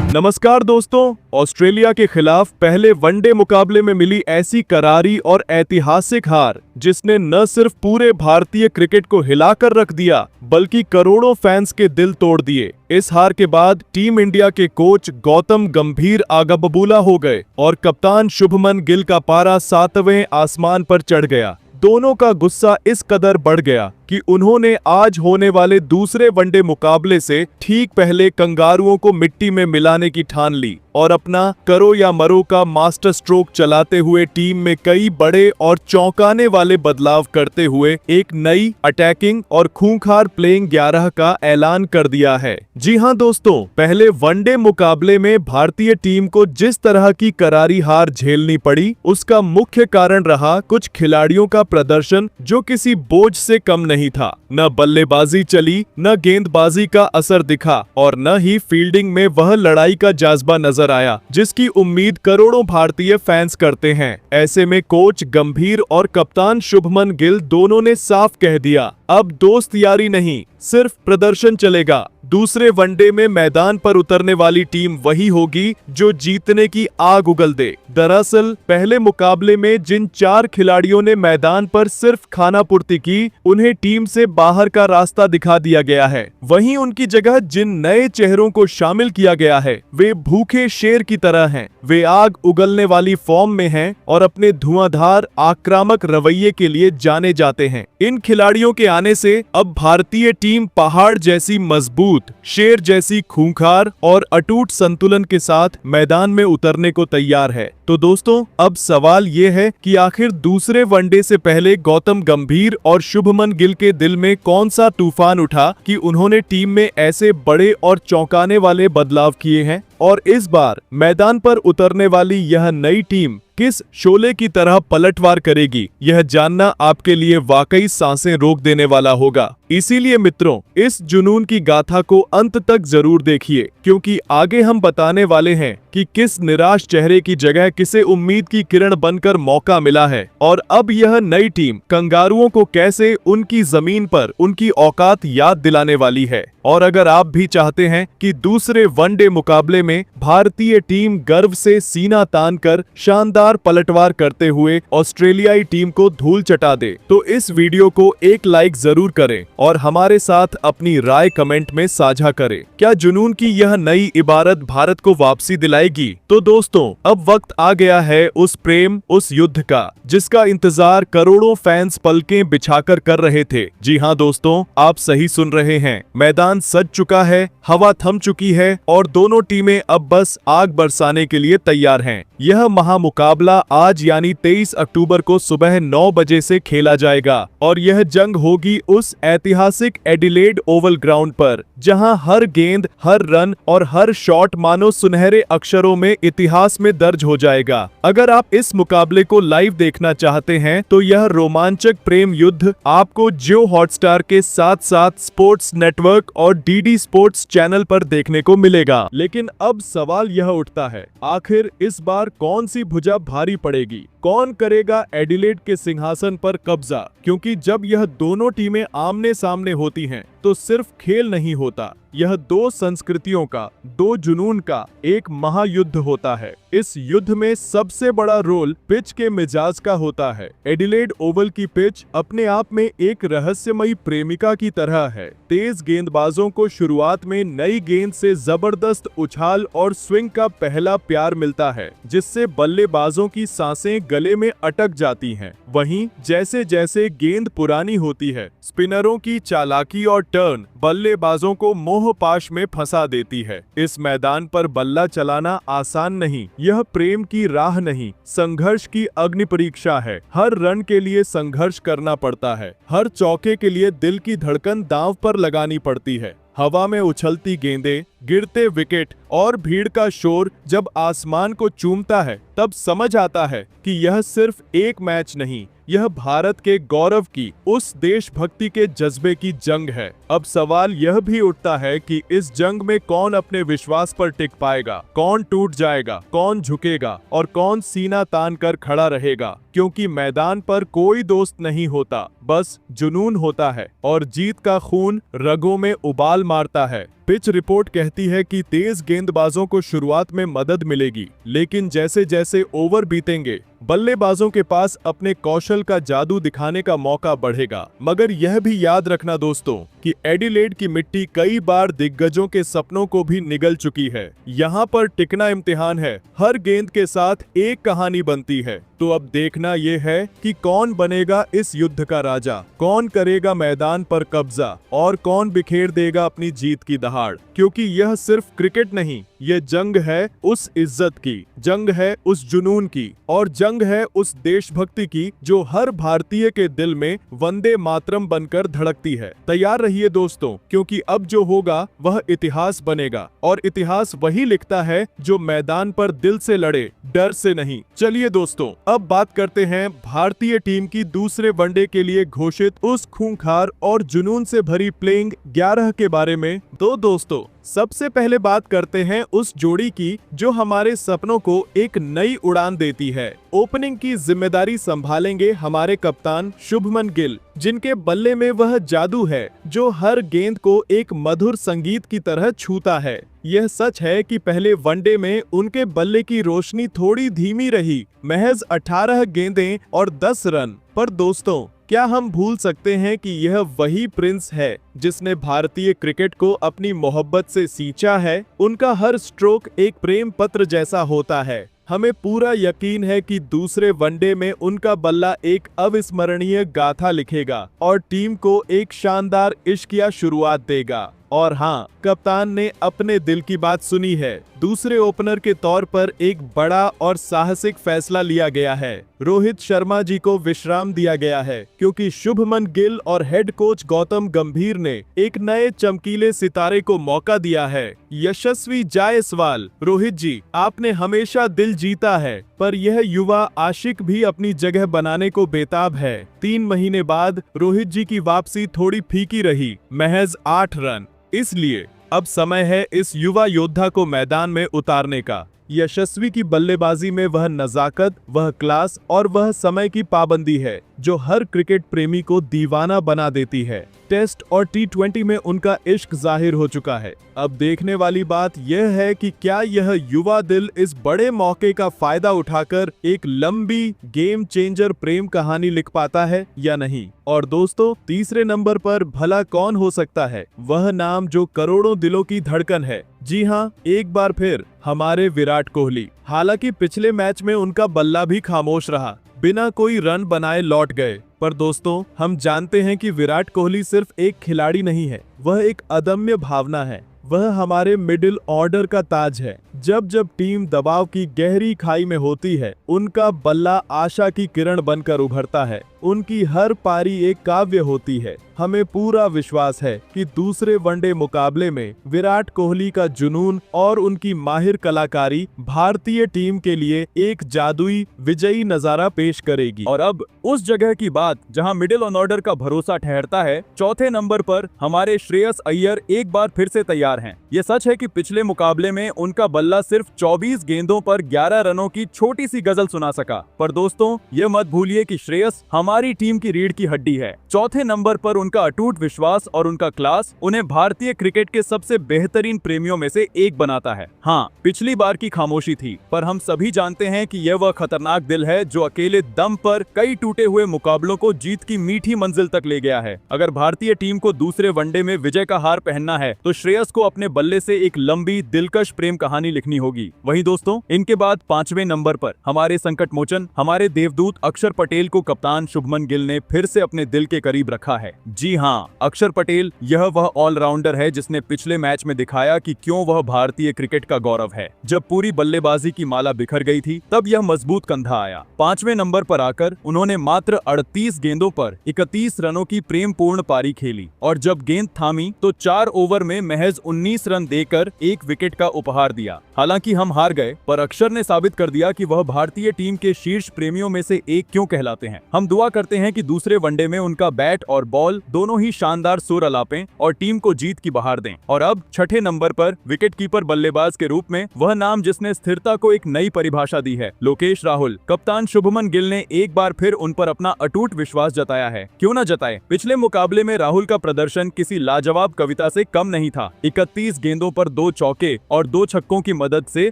नमस्कार दोस्तों। ऑस्ट्रेलिया के खिलाफ पहले वनडे मुकाबले में मिली ऐसी करारी और ऐतिहासिक हार जिसने न सिर्फ पूरे भारतीय क्रिकेट को हिलाकर रख दिया बल्कि करोड़ों फैंस के दिल तोड़ दिए। इस हार के बाद टीम इंडिया के कोच गौतम गंभीर आगा बबूला हो गए और कप्तान शुभमन गिल का पारा 7वें आसमान पर चढ़ गया। दोनों का गुस्सा इस कदर बढ़ गया कि उन्होंने आज होने वाले दूसरे वनडे मुकाबले से ठीक पहले कंगारुओं को मिट्टी में मिलाने की ठान ली और अपना करो या मरो का मास्टर स्ट्रोक चलाते हुए टीम में कई बड़े और चौंकाने वाले बदलाव करते हुए एक नई अटैकिंग और खूंखार प्लेइंग 11 का ऐलान कर दिया है। जी हां दोस्तों, पहले वनडे मुकाबले में भारतीय टीम को जिस तरह की करारी हार झेलनी पड़ी उसका मुख्य कारण रहा कुछ खिलाड़ियों का प्रदर्शन जो किसी बोझ से कम नहीं था। न बल्लेबाजी चली, न गेंदबाजी का असर दिखा और न ही फील्डिंग में वह लड़ाई का जज्बा नजर आया जिसकी उम्मीद करोड़ों भारतीय फैंस करते हैं। ऐसे में कोच गंभीर और कप्तान शुभमन गिल दोनों ने साफ कह दिया, अब दोस्त यारी नहीं, सिर्फ प्रदर्शन चलेगा। दूसरे वनडे में मैदान पर उतरने वाली टीम वही होगी जो जीतने की आग उगल दे। दरअसल पहले मुकाबले में जिन 4 खिलाड़ियों ने मैदान पर सिर्फ खानापूर्ति की, उन्हें टीम से बाहर का रास्ता दिखा दिया गया है। वहीं उनकी जगह जिन नए चेहरों को शामिल किया गया है वे भूखे शेर की तरह हैं। वे आग उगलने वाली फॉर्म में हैं और अपने धुआंधार आक्रामक रवैये के लिए जाने जाते हैं। इन खिलाड़ियों के आने से अब भारतीय टीम पहाड़ जैसी मजबूत, शेर जैसी खूंखार और अटूट संतुलन के साथ मैदान में उतरने को तैयार है। तो दोस्तों, अब सवाल ये है कि आखिर दूसरे वनडे से पहले गौतम गंभीर और शुभमन गिल के दिल में कौन सा तूफान उठा कि उन्होंने टीम में ऐसे बड़े और चौंकाने वाले बदलाव किए हैं। और इस बार मैदान पर उतरने वाली यह नई टीम किस शोले की तरह पलटवार करेगी, यह जानना आपके लिए वाकई सांसें रोक देने वाला होगा। इसीलिए मित्रों, इस जुनून की गाथा को अंत तक जरूर देखिए, क्योंकि आगे हम बताने वाले हैं कि किस निराश चेहरे की जगह किसे उम्मीद की किरण बनकर मौका मिला है और अब यह नई टीम कंगारुओं को कैसे उनकी जमीन पर उनकी औकात याद दिलाने वाली है। और अगर आप भी चाहते हैं कि दूसरे वनडे मुकाबले में भारतीय टीम गर्व से सीना तान कर शानदार पलटवार करते हुए ऑस्ट्रेलियाई टीम को धूल चटा दे, तो इस वीडियो को एक लाइक जरूर करें और हमारे साथ अपनी राय कमेंट में साझा करें। क्या जुनून की यह नई इबारत भारत को वापसी दिलाएगी? तो दोस्तों, अब वक्त आ गया है उस प्रेम, उस युद्ध का जिसका इंतजार करोड़ों फैंस पलकें बिछाकर कर रहे थे। जी हां दोस्तों, आप सही सुन रहे हैं। मैदान सज चुका है, हवा थम चुकी है और दोनों टीमें अब बस आग बरसाने के लिए तैयार हैं। यह महामुकाबला आज यानी 23 अक्टूबर को सुबह 9 बजे से खेला जाएगा और यह जंग होगी उस ऐतिहासिक एडिलेड ओवल ग्राउंड पर, जहां हर गेंद, हर रन और हर शॉट मानो सुनहरे अक्षरों में इतिहास में दर्ज हो जाएगा। अगर आप इस मुकाबले को लाइव देखना चाहते हैं तो यह रोमांचक प्रेम युद्ध आपको जियो हॉटस्टार के साथ साथ स्पोर्ट्स नेटवर्क और डीडी स्पोर्ट्स चैनल पर देखने को मिलेगा। लेकिन अब सवाल यह उठता है, आखिर इस बार कौन सी भुजा भारी पड़ेगी? कौन करेगा एडिलेड के सिंहासन पर कब्जा? क्योंकि जब यह दोनों टीमें आमने सामने होती हैं तो सिर्फ खेल नहीं होता, यह 2 संस्कृतियों का, 2 जुनून का एक महायुद्ध होता है। इस युद्ध में सबसे बड़ा रोल पिच के मिजाज का होता है। एडिलेड ओवल की पिच अपने आप में एक रहस्यमयी प्रेमिका की तरह है। तेज गेंदबाजों को शुरुआत में नई गेंद से जबरदस्त उछाल और स्विंग का पहला प्यार मिलता है, जिससे बल्लेबाजों की सांसें गले में अटक जाती हैं। वहीं जैसे जैसे गेंद पुरानी होती है, स्पिनरों की चालाकी और टर्न बल्लेबाजों को मोहपाश में फंसा देती है। इस मैदान पर बल्ला चलाना आसान नहीं, यह प्रेम की राह नहीं, संघर्ष की अग्नि परीक्षा है। हर रन के लिए संघर्ष करना पड़ता है, हर चौके के लिए दिल की धड़कन दांव पर लगानी पड़ती है। हवा में उछलती गेंदें, गिरते विकेट और भीड़ का शोर जब आसमान को चूमता है, तब समझ आता है कि यह सिर्फ एक मैच नहीं, यह भारत के गौरव की, उस देशभक्ति के जज्बे की जंग है। अब सवाल यह भी उठता है कि इस जंग में कौन अपने विश्वास पर टिक पाएगा, कौन टूट जाएगा, कौन झुकेगा और कौन सीना तान कर खड़ा रहेगा। क्योंकि मैदान पर कोई दोस्त नहीं होता, बस जुनून होता है और जीत का खून रगों में उबाल मारता है। पिच रिपोर्ट कहती है कि तेज गेंदबाजों को शुरुआत में मदद मिलेगी, लेकिन जैसे जैसे ओवर बीतेंगे बल्लेबाजों के पास अपने कौशल का जादू दिखाने का मौका बढ़ेगा। मगर यह भी याद रखना दोस्तों कि एडिलेड की मिट्टी कई बार दिग्गजों के सपनों को भी निगल चुकी है। यहाँ पर टिकना इम्तिहान है। हर गेंद के साथ एक कहानी बनती है। तो अब देखना यह है कि कौन बनेगा इस युद्ध का राजा, कौन करेगा मैदान पर कब्जा और कौन बिखेर देगा अपनी जीत की दहाड़। क्योंकि यह सिर्फ क्रिकेट नहीं, ये जंग है उस इज्जत की, जंग है उस जुनून की और जंग है उस देशभक्ति की जो हर भारतीय के दिल में वंदे मातरम बनकर धड़कती है। तैयार रहिए दोस्तों, क्योंकि अब जो होगा वह इतिहास बनेगा और इतिहास वही लिखता है जो मैदान पर दिल से लड़े, डर से नहीं। चलिए दोस्तों, अब बात करते हैं भारतीय टीम की दूसरे वनडे के लिए घोषित उस खूंखार और जुनून से भरी प्लेइंग 11 के बारे में। तो दोस्तों, सबसे पहले बात करते हैं उस जोड़ी की जो हमारे सपनों को एक नई उड़ान देती है। ओपनिंग की जिम्मेदारी संभालेंगे हमारे कप्तान शुभमन गिल, जिनके बल्ले में वह जादू है जो हर गेंद को एक मधुर संगीत की तरह छूता है। यह सच है कि पहले वनडे में उनके बल्ले की रोशनी थोड़ी धीमी रही, महज 18 गेंदें और 10 रन। पर दोस्तों, क्या हम भूल सकते हैं कि यह वही प्रिंस है जिसने भारतीय क्रिकेट को अपनी मोहब्बत से सींचा है। उनका हर स्ट्रोक एक प्रेम पत्र जैसा होता है। हमें पूरा यकीन है कि दूसरे वनडे में उनका बल्ला एक अविस्मरणीय गाथा लिखेगा और टीम को एक शानदार इश्किया शुरुआत देगा। और हाँ, कप्तान ने अपने दिल की बात सुनी है। दूसरे ओपनर के तौर पर एक बड़ा और साहसिक फैसला लिया गया है। रोहित शर्मा जी को विश्राम दिया गया है क्योंकि शुभमन गिल और हेड कोच गौतम गंभीर ने एक नए चमकीले सितारे को मौका दिया है। यशस्वी जायसवाल, रोहित जी, आपने हमेशा दिल जीता है, पर यह युवा आशिक भी अपनी जगह बनाने को बेताब है। 3 महीने बाद रोहित जी की वापसी थोड़ी फीकी रही, महज 8 रन। इसलिए अब समय है इस युवा योद्धा को मैदान में उतारने का। यशस्वी की बल्लेबाजी में वह नजाकत, वह क्लास और वह समय की पाबंदी है जो हर क्रिकेट प्रेमी को दीवाना बना देती है। टेस्ट और T20 में उनका इश्क जाहिर हो चुका है। अब देखने वाली बात यह है कि क्या यह युवा दिल इस बड़े मौके का फायदा उठाकर एक लंबी गेम चेंजर प्रेम कहानी लिख पाता है या नहीं। और दोस्तों, तीसरे नंबर पर भला कौन हो सकता है? वह नाम जो करोड़ों दिलों की धड़कन है। जी हाँ, एक बार फिर हमारे विराट कोहली। हालांकि पिछले मैच में उनका बल्ला भी खामोश रहा, बिना कोई रन बनाए लौट गए। पर दोस्तों, हम जानते हैं कि विराट कोहली सिर्फ एक खिलाड़ी नहीं है, वह एक अदम्य भावना है। वह हमारे मिडिल ऑर्डर का ताज है। जब जब टीम दबाव की गहरी खाई में होती है, उनका बल्ला आशा की किरण बनकर उभरता है। उनकी हर पारी एक काव्य होती है। हमें पूरा विश्वास है कि दूसरे वनडे मुकाबले में विराट कोहली का जुनून और उनकी माहिर कलाकारी भारतीय टीम के लिए एक जादुई विजयी नजारा पेश करेगी। और अब उस जगह की बात जहां मिडिल ऑर्डर का भरोसा ठहरता है। चौथे नंबर पर हमारे श्रेयस अय्यर एक बार फिर से तैयार हैं। ये सच है कि पिछले मुकाबले में उनका बल्ला सिर्फ 24 गेंदों पर 11 रनों की छोटी सी गजल सुना सका। पर दोस्तों, ये मत भूलिए कि श्रेयस हमारी टीम की रीढ़ की हड्डी है। चौथे नंबर पर उनका अटूट विश्वास और उनका क्लास उन्हें भारतीय क्रिकेट के सबसे बेहतरीन प्रेमियों में से एक बनाता है। हाँ, पिछली बार की खामोशी थी, पर हम सभी जानते हैं कि यह वह खतरनाक दिल है जो अकेले दम पर कई टूटे हुए मुकाबलों को जीत की मीठी मंजिल तक ले गया है। अगर भारतीय टीम को दूसरे वनडे में विजय का हार पहनना है तो श्रेयस को अपने बल्ले से एक लंबी दिलकश प्रेम कहानी लिखनी होगी। वहीं दोस्तों, इनके बाद 5वें नंबर पर हमारे संकट मोचन, हमारे देवदूत अक्षर पटेल को कप्तान शुभमन गिल ने फिर से अपने दिल के करीब रखा है। जी हाँ, अक्षर पटेल यह वह ऑलराउंडर है जिसने पिछले मैच में दिखाया कि क्यों वह भारतीय क्रिकेट का गौरव है। जब पूरी बल्लेबाजी की माला बिखर गई थी, तब यह मजबूत कंधा आया। 5वें नंबर पर आकर उन्होंने मात्र 38 गेंदों पर 31 रनों की प्रेमपूर्ण पारी खेली और जब गेंद थामी तो 4 ओवर में महज 19 रन देकर 1 विकेट का उपहार दिया। हालांकि हम हार गए, पर अक्षर ने साबित कर दिया कि वह भारतीय टीम के शीर्ष प्रेमियों में से एक क्यों कहलाते हैं। हम दुआ दुआ करते हैं कि दूसरे वनडे में उनका बैट और बॉल दोनों ही शानदार सुर अलापें और टीम को जीत की बहार दें। और अब छठे नंबर पर विकेटकीपर बल्लेबाज के रूप में वह नाम जिसने स्थिरता को एक नई परिभाषा दी है, लोकेश राहुल। कप्तान शुभमन गिल ने एक बार फिर उन पर अपना अटूट विश्वास जताया है। क्यों न जताए, पिछले मुकाबले में राहुल का प्रदर्शन किसी लाजवाब कविता से कम नहीं था। 31 गेंदों पर 2 चौके और 2 छक्कों की मदद से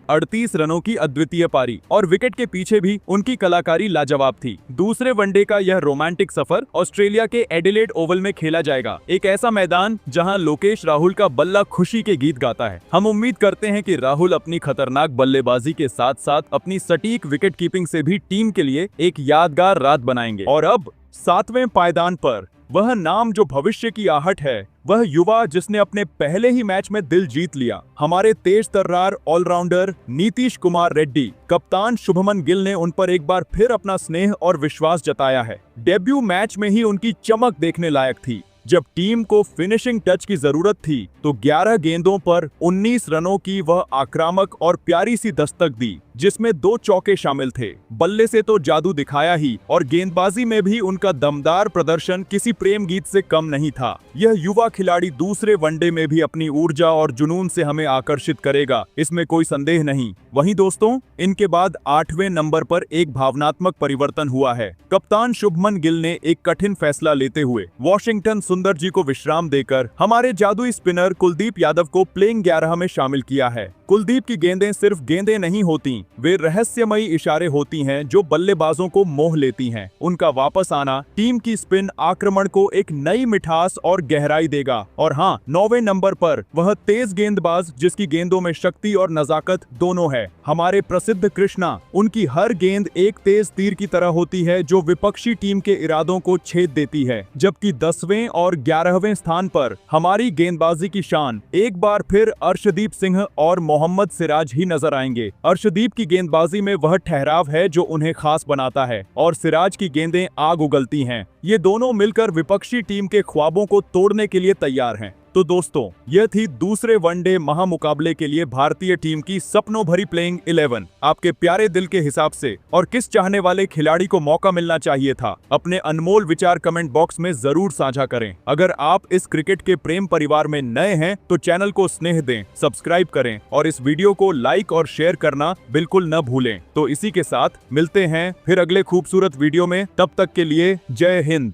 38 रनों की अद्वितीय पारी, और विकेट के पीछे भी उनकी कलाकारी लाजवाब थी। दूसरे वनडे का यह रोमांटिक सफर ऑस्ट्रेलिया के एडिलेड ओवल में खेला जाएगा, एक ऐसा मैदान जहां लोकेश राहुल का बल्ला खुशी के गीत गाता है। हम उम्मीद करते हैं कि राहुल अपनी खतरनाक बल्लेबाजी के साथ साथ अपनी सटीक विकेट कीपिंग से भी टीम के लिए एक यादगार रात बनाएंगे। और अब 7वें पायदान पर वह नाम जो भविष्य की आहट है, वह युवा जिसने अपने पहले ही मैच में दिल जीत लिया, हमारे तेज तर्रार ऑलराउंडर नीतीश कुमार रेड्डी। कप्तान शुभमन गिल ने उन पर एक बार फिर अपना स्नेह और विश्वास जताया है। डेब्यू मैच में ही उनकी चमक देखने लायक थी। जब टीम को फिनिशिंग टच की जरूरत थी तो 11 गेंदों पर 19 रनों की वह आक्रामक और प्यारी सी दस्तक दी, जिसमें 2 चौके शामिल थे। बल्ले से तो जादू दिखाया ही, और गेंदबाजी में भी उनका दमदार प्रदर्शन किसी प्रेम गीत से कम नहीं था। यह युवा खिलाड़ी दूसरे वनडे में भी अपनी ऊर्जा और जुनून से हमें आकर्षित करेगा, इसमें कोई संदेह नहीं। वहीं दोस्तों, इनके बाद 8वें नंबर पर एक भावनात्मक परिवर्तन हुआ है। कप्तान शुभमन गिल ने एक कठिन फैसला लेते हुए वॉशिंगटन सुंदर जी को विश्राम देकर हमारे जादुई स्पिनर कुलदीप यादव को प्लेइंग 11 में शामिल किया है। कुलदीप की गेंदें सिर्फ गेंदें नहीं होती, वे रहस्यमयी इशारे होती हैं जो बल्लेबाजों को मोह लेती हैं। उनका वापस आना टीम की स्पिन आक्रमण को एक नई मिठास और गहराई देगा। और हाँ, 9वें नंबर पर वह तेज गेंदबाज जिसकी गेंदों में शक्ति और नजाकत दोनों है, हमारे प्रसिद्ध कृष्णा। उनकी हर गेंद एक तेज तीर की तरह होती है जो विपक्षी टीम के इरादों को छेद देती है। जबकि 10वें और 11वें स्थान पर हमारी गेंदबाजी की शान एक बार फिर अर्शदीप सिंह और मोहम्मद सिराज ही नजर आएंगे। अर्शदीप की गेंदबाजी में वह ठहराव है जो उन्हें खास बनाता है, और सिराज की गेंदें आग उगलती हैं। ये दोनों मिलकर विपक्षी टीम के ख्वाबों को तोड़ने के लिए तैयार हैं। तो दोस्तों, यह थी दूसरे वनडे महामुकाबले के लिए भारतीय टीम की सपनों भरी प्लेइंग 11 आपके प्यारे दिल के हिसाब से। और किस चाहने वाले खिलाड़ी को मौका मिलना चाहिए था, अपने अनमोल विचार कमेंट बॉक्स में जरूर साझा करें। अगर आप इस क्रिकेट के प्रेम परिवार में नए हैं तो चैनल को स्नेह दें, सब्सक्राइब करें और इस वीडियो को लाइक और शेयर करना बिल्कुल न भूलें। तो इसी के साथ मिलते हैं फिर अगले खूबसूरत वीडियो में, तब तक के लिए जय हिंद।